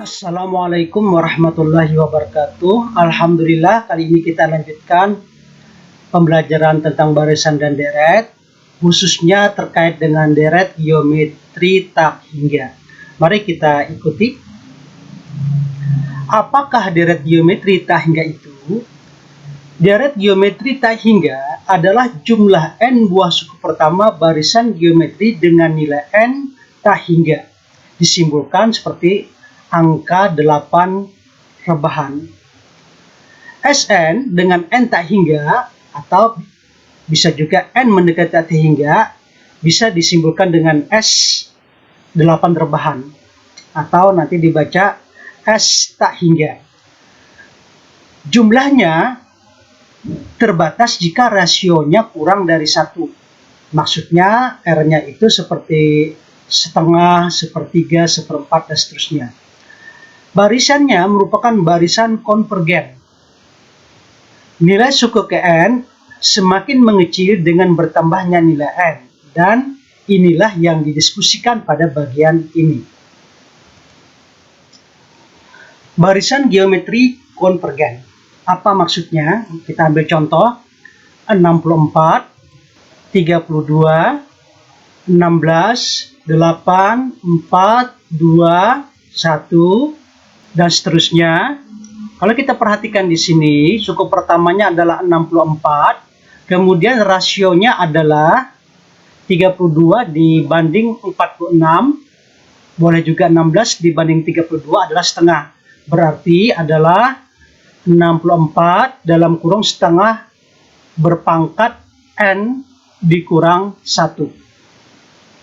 Assalamualaikum warahmatullahi wabarakatuh. Alhamdulillah, kali ini kita lanjutkan pembelajaran tentang barisan dan deret, khususnya terkait dengan deret, geometri, tak hingga. Mari kita ikuti. Apakah deret geometri tak hingga itu? Deret geometri tak hingga adalah jumlah n buah suku pertama barisan geometri dengan nilai n tak hingga. Disimbolkan seperti angka 8 rebahan. Sn dengan n tak hingga atau bisa juga n mendekati tak hingga bisa disimbolkan dengan S 8 rebahan atau nanti dibaca S tak hingga. Jumlahnya terbatas jika rasionya kurang dari 1. Maksudnya R-nya itu seperti setengah, sepertiga, seperempat, dan seterusnya. Barisannya merupakan barisan konvergen. Nilai suku ke n semakin mengecil dengan bertambahnya nilai n, dan inilah yang didiskusikan pada bagian ini. Barisan geometri konvergen. Apa maksudnya? Kita ambil contoh 64, 32, 16, 8, 4, 2, 1, dan seterusnya. Kalau kita perhatikan di sini, suku pertamanya adalah 64, kemudian rasionya adalah 32 dibanding 46, boleh juga 16 dibanding 32 adalah setengah. Berarti adalah 64 dalam kurung setengah berpangkat n dikurang 1.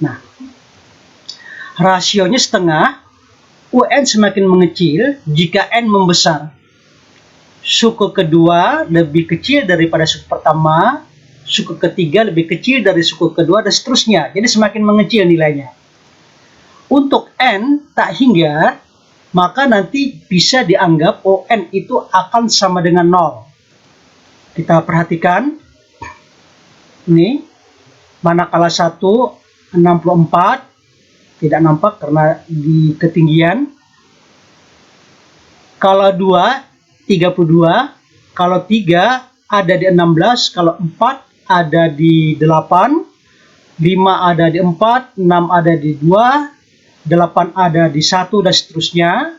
Nah, rasionya setengah. UN semakin mengecil jika n membesar. Suku kedua lebih kecil daripada suku pertama, suku ketiga lebih kecil dari suku kedua, dan seterusnya. Jadi semakin mengecil nilainya. Untuk n tak hingga, maka nanti bisa dianggap ON itu akan sama dengan 0. Kita perhatikan. Ini, manakala 1, 64, tidak nampak karena di ketinggian. Kalau 2, 32. Kalau 3 ada di 16. Kalau 4 ada di 8. 5 ada di 4. 6 ada di 2. 8 ada di 1, dan seterusnya.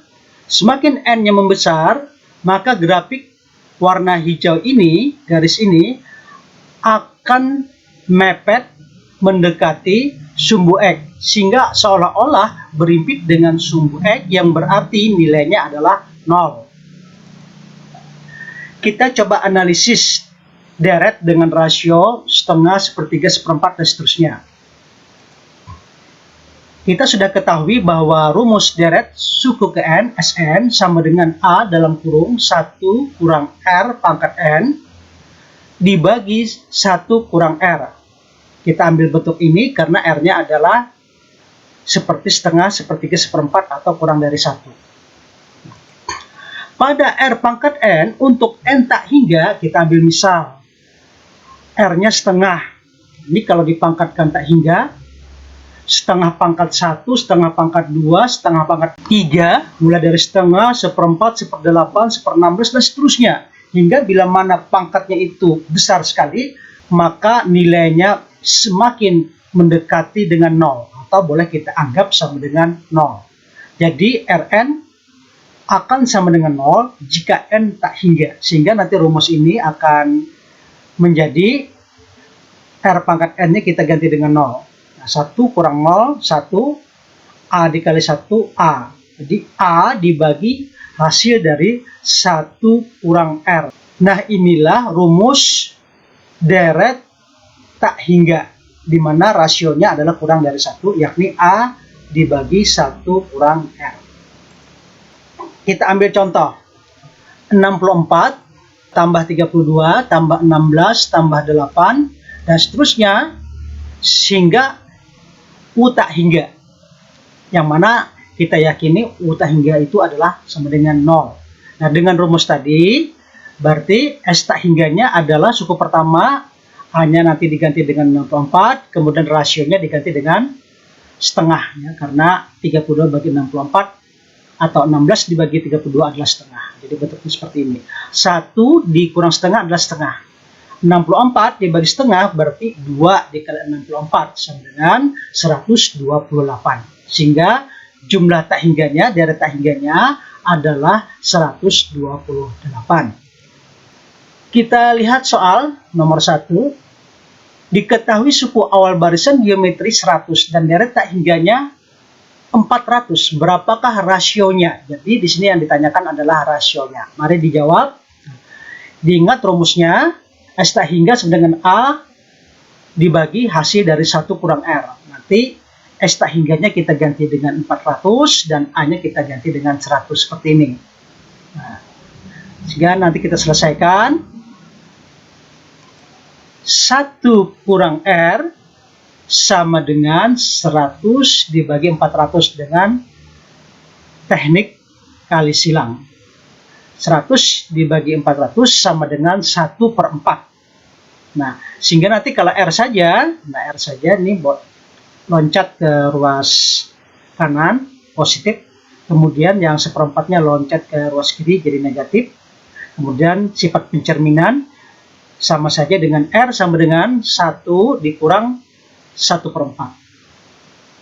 Semakin n-nya membesar, maka grafik warna hijau ini, garis ini, akan mepet mendekati sumbu X, sehingga seolah-olah berimpit dengan sumbu X yang berarti nilainya adalah 0. Kita coba analisis deret dengan rasio setengah, sepertiga, seperempat, dan seterusnya. Kita sudah ketahui bahwa rumus deret suku ke n, Sn, sama dengan A dalam kurung 1 kurang R pangkat n dibagi 1 kurang R. Kita ambil bentuk ini karena R-nya adalah seperti setengah, sepertiga, seperempat, atau kurang dari 1. Pada R pangkat n, untuk n tak hingga, kita ambil misal. R-nya setengah. Ini kalau dipangkatkan tak hingga, setengah pangkat 1, setengah pangkat 2, setengah pangkat 3, mulai dari setengah, seperempat, seperdelapan, seperenam belas, dan seterusnya. Hingga bila mana pangkatnya itu besar sekali, maka nilainya semakin mendekati dengan 0, atau boleh kita anggap sama dengan 0. Jadi Rn akan sama dengan 0 jika n tak hingga, sehingga nanti rumus ini akan menjadi R pangkat n-nya kita ganti dengan 0. 1 kurang 0, 1, A dikali 1, A. Jadi A dibagi hasil dari 1 kurang R. Nah, inilah rumus deret tak hingga, di mana rasionya adalah kurang dari 1, yakni A dibagi 1 kurang R. Kita ambil contoh. 64 tambah 32 tambah 16 tambah 8, dan seterusnya, sehingga U tak hingga, yang mana kita yakini U tak hingga itu adalah sama dengan 0. Nah, dengan rumus tadi, berarti S tak hingganya adalah suku pertama A-nya nanti diganti dengan 64, kemudian rasionya diganti dengan setengah, ya, karena 32 bagi 64 atau 16 dibagi 32 adalah setengah. Jadi bentuknya seperti ini. 1 dikurang setengah adalah setengah. 64 dibagi setengah berarti 2 dikali 64 sama dengan 128. Sehingga jumlah tak hingganya, deret tak hingganya adalah 128. Kita lihat soal nomor 1. Diketahui suku awal barisan geometri 100 dan deret tak hingganya 400. Berapakah rasionya? Jadi di sini yang ditanyakan adalah rasionya. Mari dijawab. Diingat rumusnya, S tak hingga sama dengan A dibagi hasil dari 1 kurang R. Nanti S tak hingganya kita ganti dengan 400 dan A-nya kita ganti dengan 100 seperti ini. Nah, sehingga nanti kita selesaikan. 1 kurang R sama dengan 100 dibagi 400 dengan teknik kali silang. 100 dibagi 400 sama dengan 1/4. Nah, sehingga nanti kalau R saja ini loncat ke ruas kanan positif, kemudian yang 1/4-nya loncat ke ruas kiri jadi negatif, kemudian sifat pencerminan sama saja dengan R sama dengan 1 dikurang 1/4.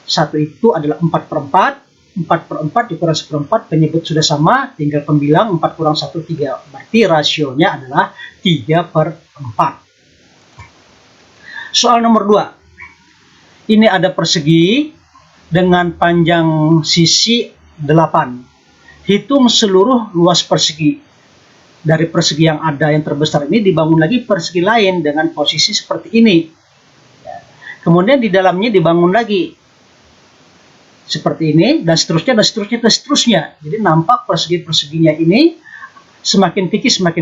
1 itu adalah 4/4, 4/4 dikurang 1/4, penyebut sudah sama, tinggal pembilang 4 kurang 1, 3. Berarti rasionya adalah 3/4. Soal nomor 2. Ini ada persegi dengan panjang sisi 8. Hitung seluruh luas persegi. Dari persegi yang ada yang terbesar ini dibangun lagi persegi lain dengan posisi seperti ini. Kemudian di dalamnya dibangun lagi seperti ini dan seterusnya dan seterusnya dan seterusnya. Jadi nampak persegi-perseginya ini semakin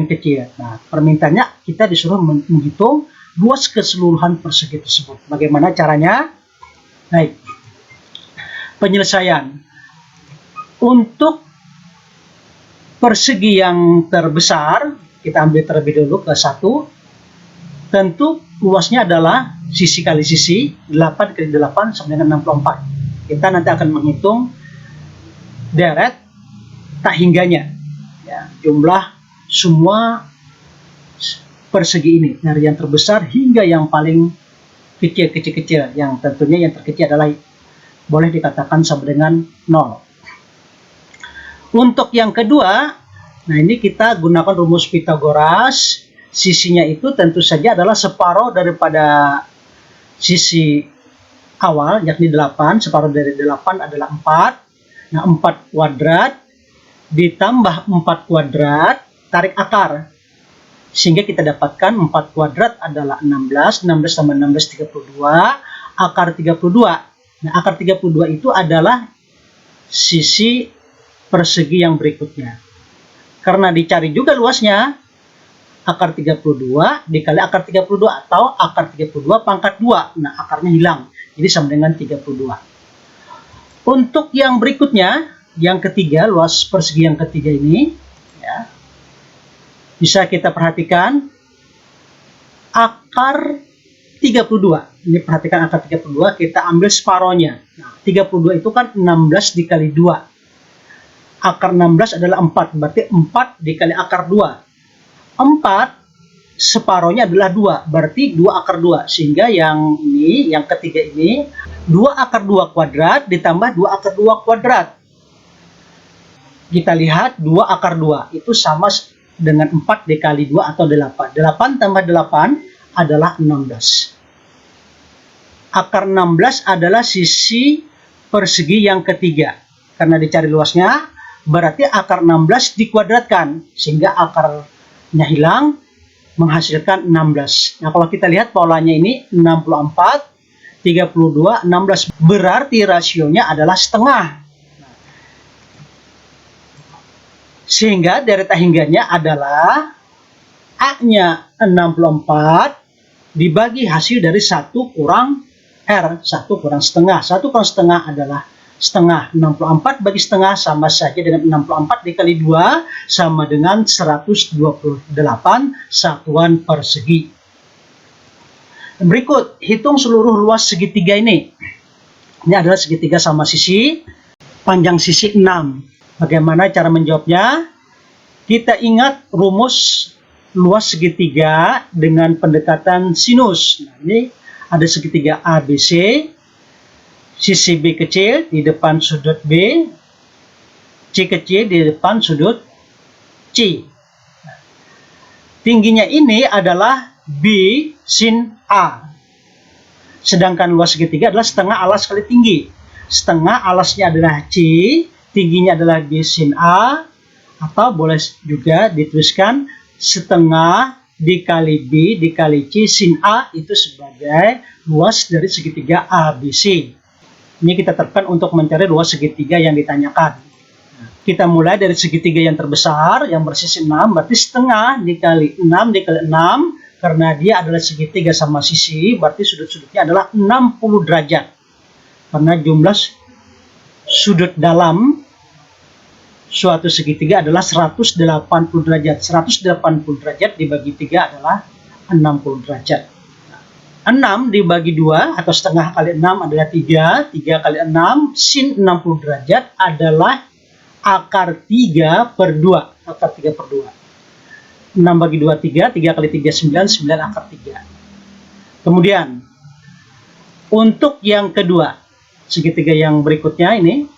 kecil. Nah, permintaannya kita disuruh menghitung luas keseluruhan persegi tersebut. Bagaimana caranya? Baik. Penyelesaian. Untuk persegi yang terbesar, kita ambil terlebih dulu ke 1. Tentu luasnya adalah sisi kali sisi, 8 kali 8 sama dengan 64. Kita nanti akan menghitung deret tak hingganya. Ya, jumlah semua persegi ini, dari yang terbesar hingga yang paling kecil-kecil, yang tentunya yang terkecil adalah boleh dikatakan sama dengan 0. Untuk yang kedua, nah ini kita gunakan rumus Pythagoras. Sisinya itu tentu saja adalah separuh daripada sisi awal, yakni 8. Separuh dari 8 adalah 4. Nah, 4 kuadrat ditambah 4 kuadrat, tarik akar. Sehingga kita dapatkan 4 kuadrat adalah 16. 16 tambah 16, 32. Akar 32. Nah, akar 32 itu adalah sisi persegi yang berikutnya. Karena dicari juga luasnya, akar 32 dikali akar 32 atau akar 32 pangkat 2. Nah, akarnya hilang. Jadi sama dengan 32. Untuk yang berikutnya, yang ketiga, luas persegi yang ketiga ini, ya, bisa kita perhatikan akar 32. Ini perhatikan akar 32, kita ambil separohnya. Nah, 32 itu kan 16 dikali 2. Akar 16 adalah 4, berarti 4 dikali akar 2. 4 separohnya adalah 2, berarti 2 akar 2. Sehingga yang ini, yang ketiga ini, 2 akar 2 kuadrat ditambah 2 akar 2 kuadrat. Kita lihat 2 akar 2 itu sama dengan 4 dikali 2 atau 8. 8 tambah 8 adalah 16. Akar 16 adalah sisi persegi yang ketiga. Karena dicari luasnya, berarti akar 16 dikuadratkan, sehingga akarnya hilang, menghasilkan 16. Nah, kalau kita lihat polanya ini 64, 32, 16. Berarti rasionya adalah setengah. Sehingga deret hingganya adalah A-nya 64 dibagi hasil dari 1 kurang R, 1 kurang setengah. 1 kurang setengah adalah setengah. 64 bagi setengah sama saja dengan 64 dikali 2 sama dengan 128 satuan persegi. Berikut, hitung seluruh luas segitiga ini. Ini adalah segitiga sama sisi, panjang sisi 6. Bagaimana cara menjawabnya? Kita ingat rumus luas segitiga dengan pendekatan sinus. Nah, ini ada segitiga ABC, sisi B kecil di depan sudut B, C kecil di depan sudut C. Tingginya ini adalah B sin A. Sedangkan luas segitiga adalah setengah alas kali tinggi. Setengah alasnya adalah C, tingginya adalah B sin A, atau boleh juga dituliskan setengah dikali B dikali C sin A itu sebagai luas dari segitiga ABC. Ini kita terapkan untuk mencari luas segitiga yang ditanyakan. Kita mulai dari segitiga yang terbesar yang bersisi 6, berarti setengah dikali 6 dikali 6, karena dia adalah segitiga sama sisi, berarti sudut-sudutnya adalah 60 derajat. Karena jumlah sudut dalam suatu segitiga adalah 180 derajat. 180 derajat dibagi 3 adalah 60 derajat. 6 dibagi 2 atau setengah kali 6 adalah 3. 3 kali 6 sin 60 derajat adalah akar 3 per 2. Akar 3 per 2. 6 bagi 2, 3. 3 kali 3, 9. 9 akar 3. Kemudian, untuk yang kedua, segitiga yang berikutnya ini,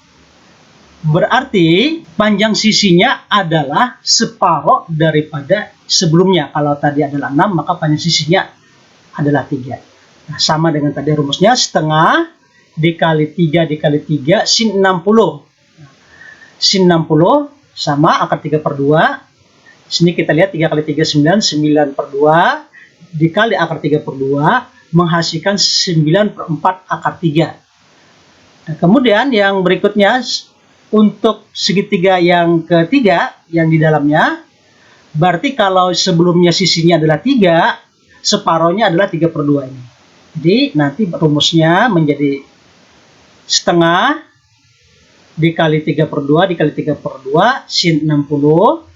berarti panjang sisinya adalah separuh daripada sebelumnya. Kalau tadi adalah 6, maka panjang sisinya adalah 3. Nah, sama dengan tadi rumusnya, setengah dikali 3 dikali 3 sin 60. Sin 60 sama akar 3 per 2. Sini kita lihat 3 kali 3, 9. 9 per 2 dikali akar 3 per 2 menghasilkan 9 per 4 akar 3. Nah, kemudian yang berikutnya, untuk segitiga yang ketiga yang di dalamnya, berarti kalau sebelumnya sisinya adalah 3, separohnya adalah 3 per 2 ini. Jadi nanti rumusnya menjadi setengah dikali 3 per 2 dikali 3 per 2 sin 60.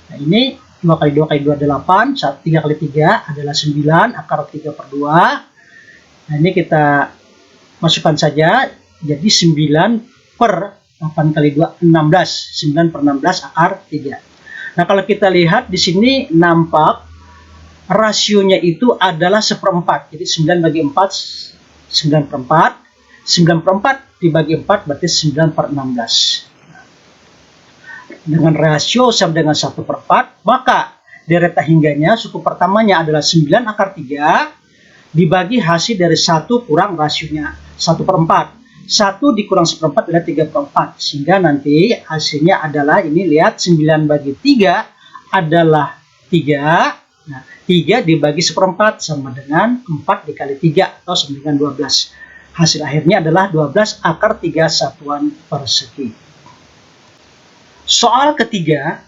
Nah, ini 2 kali 2 kali 2 8, 3 kali 3 adalah 9 akar 3 per 2. Nah, ini kita masukkan saja, jadi 9 per 8 kali 2, 16. 9 per 16 akar 3. Nah, kalau kita lihat di sini nampak rasionya itu adalah 1/4. Jadi 9 bagi 4, 9 per 4. 9 per 4 dibagi 4 berarti 9 per 16. Dengan rasio sama dengan 1/4, maka deretan hingganya suku pertamanya adalah 9 akar 3 dibagi hasil dari 1 kurang rasionya 1/4. 1 dikurang 1/4 adalah 3/4. Sehingga nanti hasilnya adalah, ini lihat, 9 bagi 3 adalah 3. Nah, 3 dibagi 1/4 sama dengan 4 dikali 3 atau sama dengan 12. Hasil akhirnya adalah 12 akar 3 satuan persegi. Soal ketiga,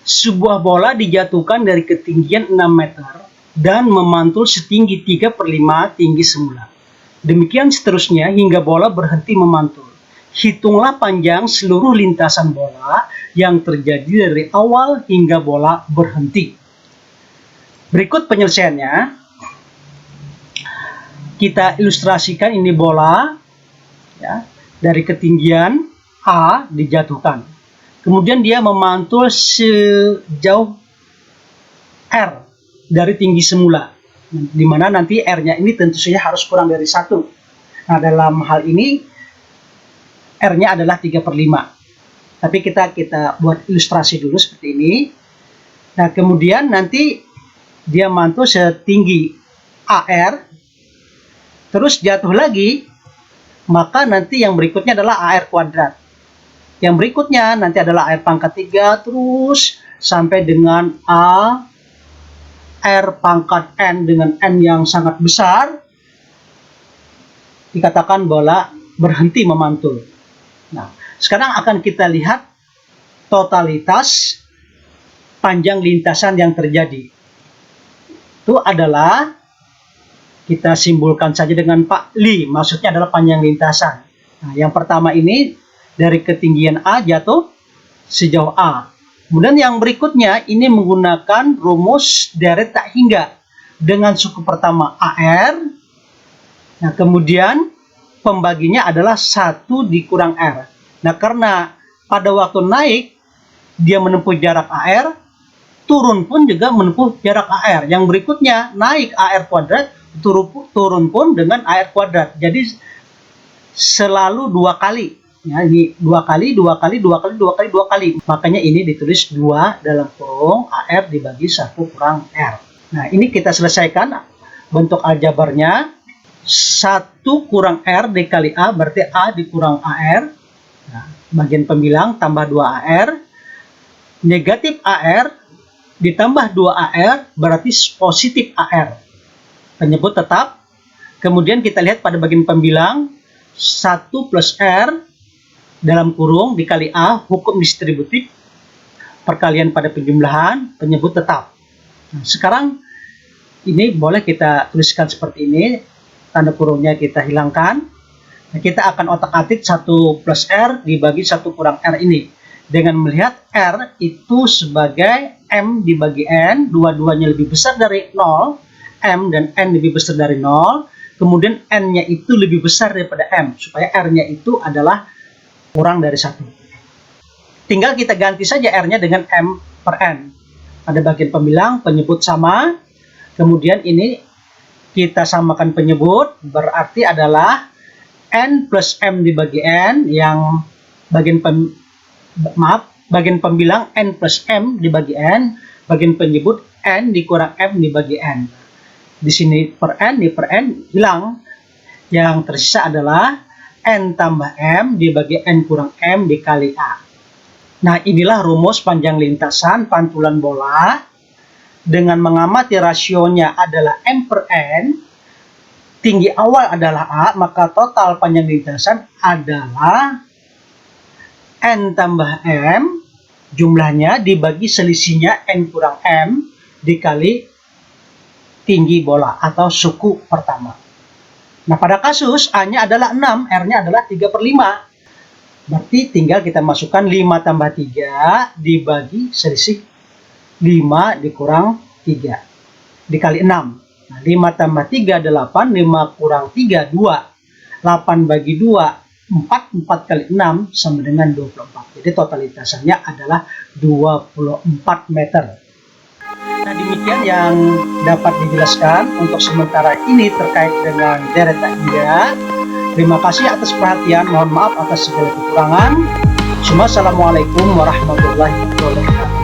sebuah bola dijatuhkan dari ketinggian 6 meter dan memantul setinggi 3/5 tinggi semula. Demikian seterusnya hingga bola berhenti memantul. Hitunglah panjang seluruh lintasan bola yang terjadi dari awal hingga bola berhenti. Berikut penyelesaiannya. Kita ilustrasikan ini bola ya, dari ketinggian A dijatuhkan. Kemudian dia memantul sejauh R dari tinggi semula. Di mana nanti R-nya ini tentu saja harus kurang dari 1. Nah, dalam hal ini R-nya adalah 3/5. Tapi kita buat ilustrasi dulu seperti ini. Nah, kemudian nanti dia mantul setinggi AR, terus jatuh lagi, maka nanti yang berikutnya adalah AR kuadrat. Yang berikutnya nanti adalah AR pangkat 3, terus sampai dengan A, R pangkat N dengan N yang sangat besar, dikatakan bola berhenti memantul. Nah, sekarang akan kita lihat totalitas panjang lintasan yang terjadi. Itu adalah, kita simbolkan saja dengan Pak Li, maksudnya adalah panjang lintasan. Nah, yang pertama ini dari ketinggian A jatuh sejauh A. Kemudian yang berikutnya ini menggunakan rumus deret tak hingga dengan suku pertama AR Nah, kemudian pembaginya adalah 1 dikurang R. Nah, karena pada waktu naik dia menempuh jarak AR, turun pun juga menempuh jarak AR. Yang berikutnya naik AR kuadrat, turun pun dengan AR kuadrat. Jadi selalu 2 kali. Ya, ini 2 kali, 2 kali, 2 kali, 2 kali, 2 kali. Makanya ini ditulis 2 dalam kurung AR dibagi 1 kurang R. Nah, ini kita selesaikan bentuk aljabarnya. 1 kurang R dikali A berarti A dikurang AR. Nah, bagian pembilang tambah 2AR. Negatif AR ditambah 2AR berarti positif AR. Penyebut tetap. Kemudian kita lihat pada bagian pembilang 1 plus R dalam kurung dikali A, hukum distributif, perkalian pada penjumlahan, penyebut tetap. Nah, sekarang ini boleh kita tuliskan seperti ini. Tanda kurungnya kita hilangkan. Nah, kita akan otak-atik 1 plus R dibagi 1 kurang R ini. Dengan melihat R itu sebagai M dibagi N, dua-duanya lebih besar dari 0, M dan N lebih besar dari 0, kemudian N-nya itu lebih besar daripada M, supaya R-nya itu adalah kurang dari 1. Tinggal kita ganti saja R-nya dengan M per N. Pada bagian pembilang, penyebut sama, kemudian ini kita samakan penyebut, berarti adalah N plus M dibagi N, yang bagian pembilang N plus M dibagi N, bagian penyebut N dikurang M dibagi N. Di sini per N, di per N hilang. Yang tersisa adalah N tambah M dibagi N kurang M dikali A. Nah, inilah rumus panjang lintasan pantulan bola. Dengan mengamati rasionya adalah M per N, tinggi awal adalah A, maka total panjang lintasan adalah N tambah M, jumlahnya dibagi selisihnya N kurang M dikali tinggi bola atau suku pertama. Nah, pada kasus A-nya adalah 6, R-nya adalah 3 per 5. Berarti tinggal kita masukkan 5 tambah 3 dibagi selisih 5 dikurang 3 dikali 6. Nah, 5 tambah 3 8, 5 kurang 3 2. 8 bagi 2 4, 4 kali 6 sama dengan 24. Jadi totalitasnya adalah 24 meter. Nah, demikian yang dapat dijelaskan untuk sementara ini terkait dengan deret tak hingga. Terima kasih atas perhatian, mohon maaf atas segala kekurangan. Assalamualaikum warahmatullahi wabarakatuh.